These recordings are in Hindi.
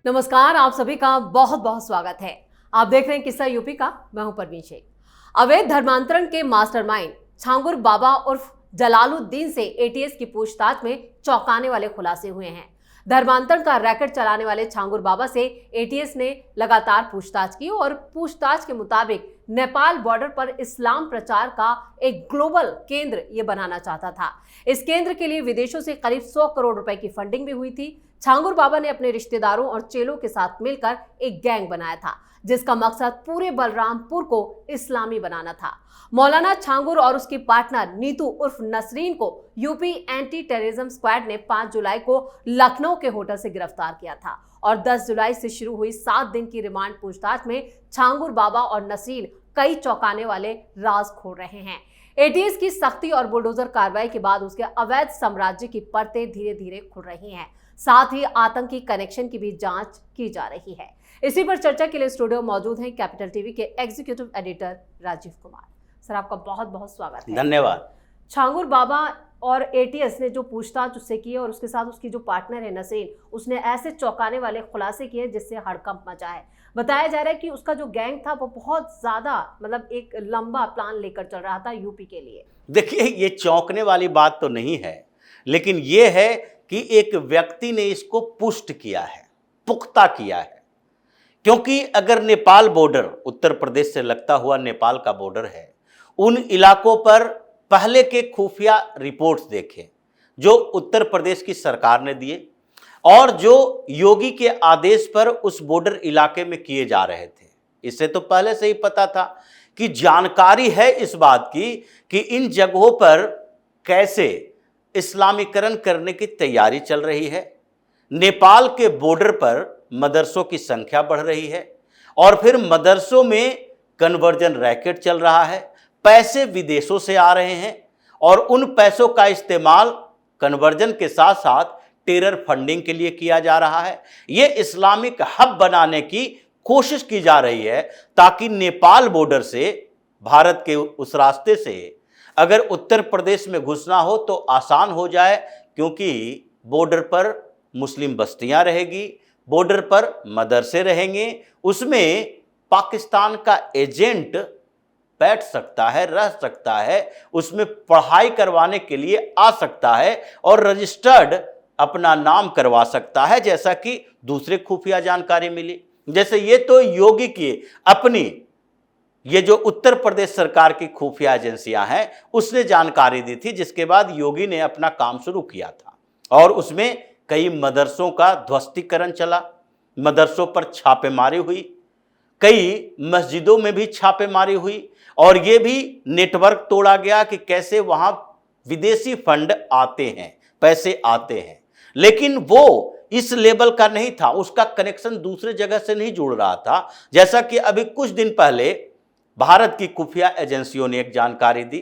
नमस्कार, आप सभी का बहुत बहुत स्वागत है। आप देख रहे हैं किस्सा यूपी का। मैं हूं परवीन शेख। अवैध धर्मांतरण के मास्टरमाइंड छांगुर बाबा उर्फ जलालुद्दीन से एटीएस की पूछताछ में चौंकाने वाले खुलासे हुए हैं। धर्मांतरण का रैकेट चलाने वाले छांगुर बाबा से एटीएस ने लगातार पूछताछ की और पूछताछ के मुताबिक नेपाल बॉर्डर पर इस्लाम प्रचार का एक ग्लोबल केंद्र ये बनाना चाहता था। इस केंद्र के लिए विदेशों से करीब 100 करोड़ रुपए की फंडिंग भी हुई थी। छांगुर बाबा ने अपने रिश्तेदारों और चेलों के साथ मिलकर एक गैंग बनाया था, जिसका मकसद पूरे बलरामपुर को इस्लामी बनाना था। मौलाना छांगुर और उसकी पार्टनर नीतू उर्फ नसरीन को यूपी एंटी टेररिज्म स्क्वाड ने 5 जुलाई को लखनऊ के होटल से गिरफ्तार किया था और 10 जुलाई से शुरू हुई 7 दिन की रिमांड पूछताछ में छांगुर बाबा और नसरीन कई चौंकाने वाले राज खोल रहे हैं। एटीएस की सख्ती और बुलडोजर कार्रवाई के बाद उसके अवैध साम्राज्य की परतें धीरे धीरे खुल रही हैं। साथ ही आतंकी कनेक्शन की भी जांच की जा रही है। इसी पर चर्चा के लिए स्टूडियो मौजूद हैं कैपिटल टीवी के executive editor Rajiv Kumar. Sir, आपका बहुत बहुत स्वागत है। धन्यवाद। छांगुर बाबा और एटीएस ने जो पूछताछ उससे की और उसके साथ उसकी जो पार्टनर है नसरीन, उसने ऐसे चौंकाने वाले खुलासे किए जिससे हड़कंप मचा है। बताया जा रहा है कि उसका जो गैंग था वो बहुत ज्यादा एक लंबा प्लान लेकर चल रहा था यूपी के लिए। देखिए, ये चौंकने वाली बात तो नहीं है, लेकिन ये है कि एक व्यक्ति ने इसको पुष्ट किया है, पुख्ता किया है। क्योंकि अगर नेपाल बॉर्डर, उत्तर प्रदेश से लगता हुआ नेपाल का बॉर्डर है, उन इलाकों पर पहले के खुफिया रिपोर्ट्स देखें जो उत्तर प्रदेश की सरकार ने दिए और जो योगी के आदेश पर उस बॉर्डर इलाके में किए जा रहे थे। इससे तो पहले से ही पता था कि जानकारी है इस बात की कि इन जगहों पर कैसे इस्लामीकरण करने की तैयारी चल रही है। नेपाल के बॉर्डर पर मदरसों की संख्या बढ़ रही है और फिर मदरसों में कन्वर्जन रैकेट चल रहा है। पैसे विदेशों से आ रहे हैं और उन पैसों का इस्तेमाल कन्वर्जन के साथ साथ टेरर फंडिंग के लिए किया जा रहा है। ये इस्लामिक हब बनाने की कोशिश की जा रही है ताकि नेपाल बॉर्डर से, भारत के उस रास्ते से अगर उत्तर प्रदेश में घुसना हो तो आसान हो जाए, क्योंकि बॉर्डर पर मुस्लिम बस्तियां रहेगी, बॉर्डर पर मदरसे रहेंगे, उसमें पाकिस्तान का एजेंट बैठ सकता है, रह सकता है, उसमें पढ़ाई करवाने के लिए आ सकता है और रजिस्टर्ड अपना नाम करवा सकता है, जैसा कि दूसरे खुफिया जानकारी मिली। जैसे ये तो योगी की अपनी, ये जो उत्तर प्रदेश सरकार की खुफिया एजेंसियां हैं उसने जानकारी दी थी, जिसके बाद योगी ने अपना काम शुरू किया था और उसमें कई मदरसों का ध्वस्तीकरण चला, मदरसों पर छापेमारी हुई, कई मस्जिदों में भी छापेमारी हुई और ये भी नेटवर्क तोड़ा गया कि कैसे वहां विदेशी फंड आते हैं, पैसे आते हैं। लेकिन वो इस लेवल का नहीं था, उसका कनेक्शन दूसरे जगह से नहीं जुड़ रहा था। जैसा कि अभी कुछ दिन पहले भारत की खुफिया एजेंसियों ने एक जानकारी दी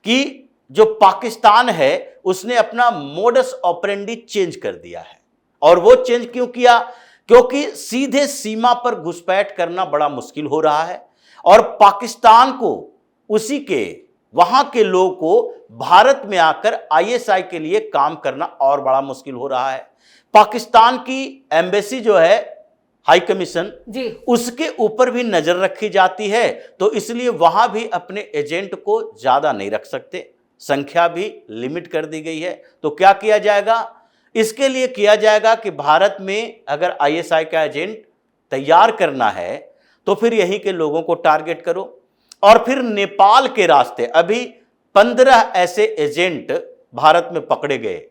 कि जो पाकिस्तान है उसने अपना मोडस ऑपरेंडी चेंज कर दिया है। और वो चेंज क्यों किया? क्योंकि सीधे सीमा पर घुसपैठ करना बड़ा मुश्किल हो रहा है और पाकिस्तान को, उसी के वहां के लोगों को भारत में आकर आईएसआई के लिए काम करना और बड़ा मुश्किल हो रहा है। पाकिस्तान की एम्बेसी जो है, हाई कमीशन जी, उसके ऊपर भी नजर रखी जाती है, तो इसलिए वहां भी अपने एजेंट को ज्यादा नहीं रख सकते, संख्या भी लिमिट कर दी गई है। तो क्या किया जाएगा? इसके लिए किया जाएगा कि भारत में अगर आईएसआई का एजेंट तैयार करना है तो फिर यहीं के लोगों को टारगेट करो और फिर नेपाल के रास्ते अभी 15 ऐसे एजेंट भारत में पकड़े गए,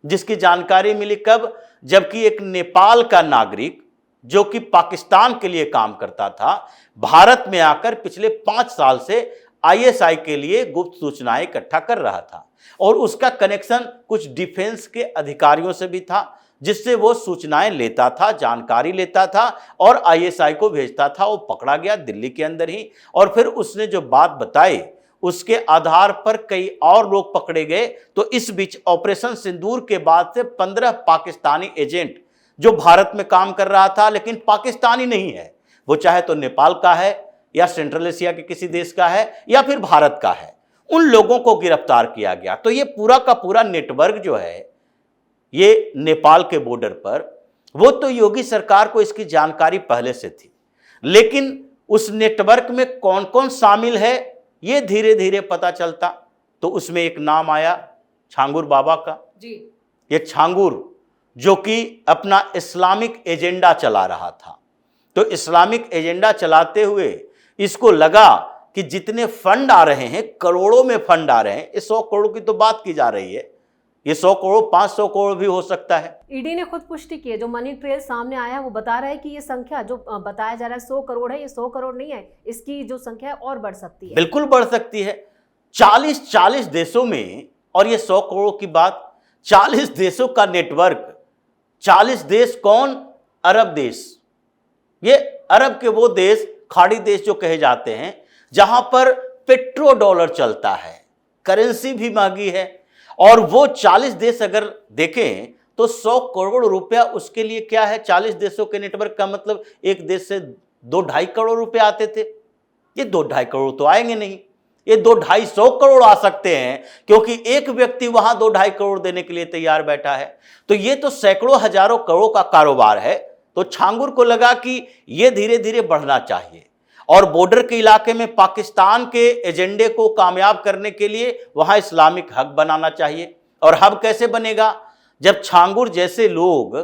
जिसकी जानकारी मिली कब? जबकि एक नेपाल का नागरिक जो कि पाकिस्तान के लिए काम करता था, भारत में आकर पिछले 5 साल से आईएसआई के लिए गुप्त सूचनाएं इकट्ठा कर रहा था और उसका कनेक्शन कुछ डिफेंस के अधिकारियों से भी था, जिससे वो सूचनाएं लेता था, जानकारी लेता था और आईएसआई को भेजता था। वो पकड़ा गया दिल्ली के अंदर ही और फिर उसने जो बात बताई उसके आधार पर कई और लोग पकड़े गए। तो इस बीच ऑपरेशन सिंदूर के बाद से 15 पाकिस्तानी एजेंट जो भारत में काम कर रहा था, लेकिन पाकिस्तानी नहीं है, वो चाहे तो नेपाल का है या सेंट्रल एशिया के किसी देश का है या फिर भारत का है, उन लोगों को गिरफ्तार किया गया। तो ये पूरा का पूरा नेटवर्क जो है ये नेपाल के बॉर्डर पर वो तो योगी सरकार को इसकी जानकारी पहले से थी, लेकिन उस नेटवर्क में कौन कौन शामिल है ये धीरे धीरे पता चलता। तो उसमें एक नाम आया छांगुर बाबा का जी। ये छांगुर जो कि अपना इस्लामिक एजेंडा चला रहा था, तो इस्लामिक एजेंडा चलाते हुए इसको लगा कि जितने फंड आ रहे हैं, करोड़ों में फंड आ रहे हैं, ये 100 करोड़ की तो बात की जा रही है, ये 100 करोड़ 500 करोड़ भी हो सकता है। ईडी ने खुद पुष्टि की है, जो मनी ट्रेल सामने आया है वो बता रहा है कि ये संख्या जो बताया जा रहा है 100 करोड़ है, ये 100 करोड़ नहीं है, इसकी जो संख्या है और बढ़ सकती है। बिल्कुल बढ़ सकती है। 40 देशों में, और ये 100 करोड़ की बात, 40 देशों का नेटवर्क। 40 देश कौन? अरब देश। ये अरब के वो देश, खाड़ी देश जो कहे जाते हैं, जहां पर पेट्रो डॉलर चलता है, करेंसी भी महंगी है। और वो 40 देश अगर देखें तो 100 करोड़ रुपया उसके लिए क्या है? 40 देशों के नेटवर्क का मतलब एक देश से 2-2.5 करोड़ रुपए आते थे, ये 2-2.5 करोड़ तो आएंगे नहीं, ये 200-250 करोड़ आ सकते हैं, क्योंकि एक व्यक्ति वहां 2-2.5 करोड़ देने के लिए तैयार बैठा है। तो ये तो सैकड़ों हजारों करोड़ का कारोबार है। तो छांगुर को लगा कि ये धीरे धीरे बढ़ना चाहिए और बॉर्डर के इलाके में पाकिस्तान के एजेंडे को कामयाब करने के लिए वहां इस्लामिक हब बनाना चाहिए। और हब कैसे बनेगा? जब छांगुर जैसे लोग,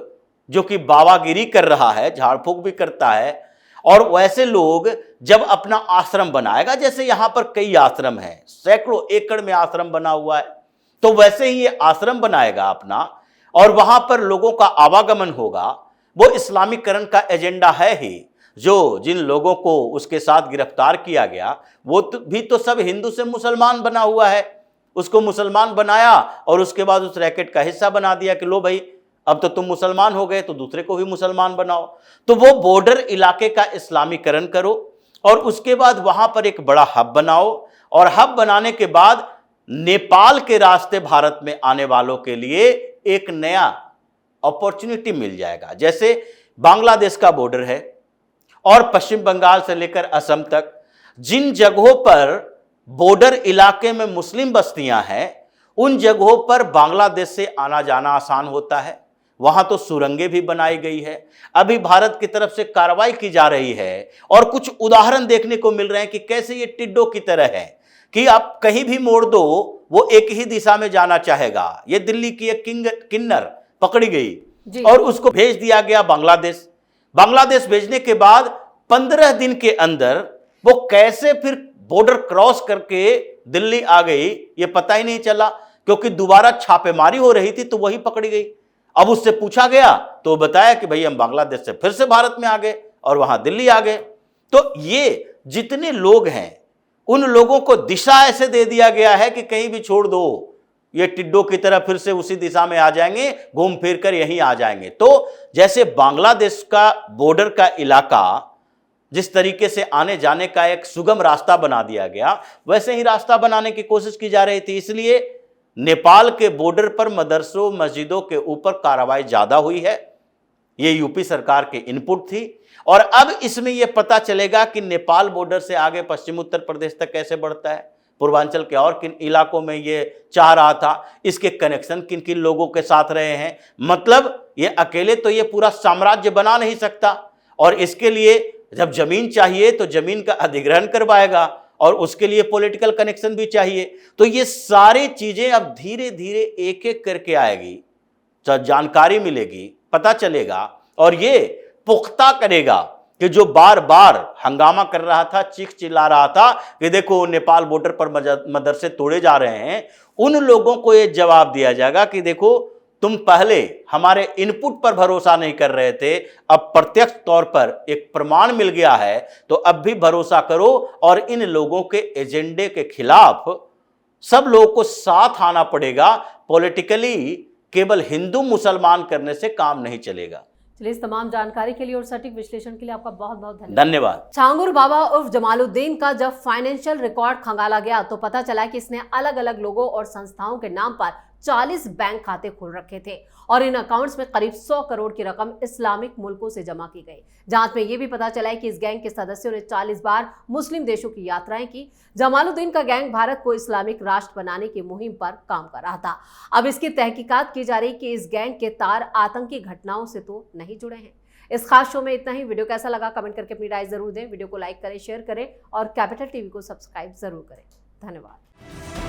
जो कि बाबागिरी कर रहा है, झाड़ फूक भी करता है, और वैसे लोग जब अपना आश्रम बनाएगा, जैसे यहां पर कई आश्रम हैं, सैकड़ों एकड़ में आश्रम बना हुआ है, तो वैसे ही ये आश्रम बनाएगा अपना, और वहां पर लोगों का आवागमन होगा। वो इस्लामीकरण का एजेंडा है ही। जो जिन लोगों को उसके साथ गिरफ्तार किया गया वो भी तो सब हिंदू से मुसलमान बना हुआ है। उसको मुसलमान बनाया और उसके बाद उस रैकेट का हिस्सा बना दिया कि लो भाई, अब तो तुम मुसलमान हो गए तो दूसरे को भी मुसलमान बनाओ। तो वो बॉर्डर इलाके का इस्लामीकरण करो और उसके बाद वहां पर एक बड़ा हब बनाओ, और हब बनाने के बाद नेपाल के रास्ते भारत में आने वालों के लिए एक नया अपॉर्चुनिटी मिल जाएगा। जैसे बांग्लादेश का बॉर्डर है और पश्चिम बंगाल से लेकर असम तक, जिन जगहों पर बॉर्डर इलाके में मुस्लिम बस्तियां हैं, उन जगहों पर बांग्लादेश से आना जाना आसान होता है। वहां तो सुरंगें भी बनाई गई है। अभी भारत की तरफ से कार्रवाई की जा रही है और कुछ उदाहरण देखने को मिल रहे हैं कि कैसे ये टिड्डों की तरह है कि आप कहीं भी मोड़ दो वो एक ही दिशा में जाना चाहेगा। ये दिल्ली की एक किन्नर पकड़ी गई और उसको भेज दिया गया बांग्लादेश। बांग्लादेश भेजने के बाद 15 दिन के अंदर वो कैसे फिर बॉर्डर क्रॉस करके दिल्ली आ गई ये पता ही नहीं चला, क्योंकि दोबारा छापेमारी हो रही थी तो वही पकड़ी गई। अब उससे पूछा गया तो बताया कि भाई हम बांग्लादेश से फिर से भारत में आ गए और वहां दिल्ली आ गए। तो ये जितने लोग हैं उन लोगों को दिशा ऐसे दे दिया गया है कि कहीं भी छोड़ दो, ये टिड्डों की तरह फिर से उसी दिशा में आ जाएंगे, घूम फिर कर यहीं आ जाएंगे। तो जैसे बांग्लादेश का बॉर्डर का इलाका जिस तरीके से आने जाने का एक सुगम रास्ता बना दिया गया, वैसे ही रास्ता बनाने की कोशिश की जा रही थी। इसलिए नेपाल के बॉर्डर पर मदरसों मस्जिदों के ऊपर कार्रवाई ज्यादा हुई है। ये यूपी सरकार के इनपुट थी। और अब इसमें यह पता चलेगा कि नेपाल बॉर्डर से आगे पश्चिम उत्तर प्रदेश तक कैसे बढ़ता है, पूर्वांचल के और किन इलाकों में ये चाह रहा था, इसके कनेक्शन किन किन लोगों के साथ रहे हैं। मतलब ये अकेले तो ये पूरा साम्राज्य बना नहीं सकता, और इसके लिए जब जमीन चाहिए तो जमीन का अधिग्रहण करवाएगा और उसके लिए पॉलिटिकल कनेक्शन भी चाहिए। तो ये सारी चीजें अब धीरे धीरे एक एक करके आएगी, जानकारी मिलेगी, पता चलेगा, और ये पुख्ता करेगा कि जो बार बार हंगामा कर रहा था, चीख चिल्ला रहा था कि देखो नेपाल बॉर्डर पर मदरसे तोड़े जा रहे हैं, उन लोगों को ये जवाब दिया जाएगा कि देखो तुम पहले हमारे इनपुट पर भरोसा नहीं कर रहे थे, अब प्रत्यक्ष तौर पर एक प्रमाण मिल गया है तो अब भी भरोसा करो। और इन लोगों के एजेंडे के खिलाफ सब लोगों को साथ आना पड़ेगा। पॉलिटिकली केवल हिंदू मुसलमान करने से काम नहीं चलेगा। चलिए, इस तमाम जानकारी के लिए और सटीक विश्लेषण के लिए आपका बहुत बहुत धन्यवाद। धन्यवाद। छांगुर बाबा उर्फ जमालुद्दीन का जब फाइनेंशियल रिकॉर्ड खंगाला गया तो पता चला कि इसने अलग अलग लोगों और संस्थाओं के नाम पर 40 बैंक खाते खोल रखे थे और इन अकाउंट्स में करीब 100 करोड़ की रकम इस्लामिक मुल्कों से जमा की गई। जांच में यह भी पता चला है कि इस गैंग के सदस्यों ने 40 बार मुस्लिम देशों की यात्राएं की। जमालुद्दीन का गैंग भारत को इस्लामिक राष्ट्र बनाने की मुहिम पर काम कर रहा था। अब इसकी तहकीकात की जा रही कि इस गैंग के तार आतंकी घटनाओं से तो नहीं जुड़े हैं। इस खास शो में इतना ही। वीडियो कैसा लगा कमेंट करके अपनी राय जरूर दें। वीडियो को लाइक करें, शेयर करें और कैपिटल टीवी को सब्सक्राइब जरूर करें। धन्यवाद।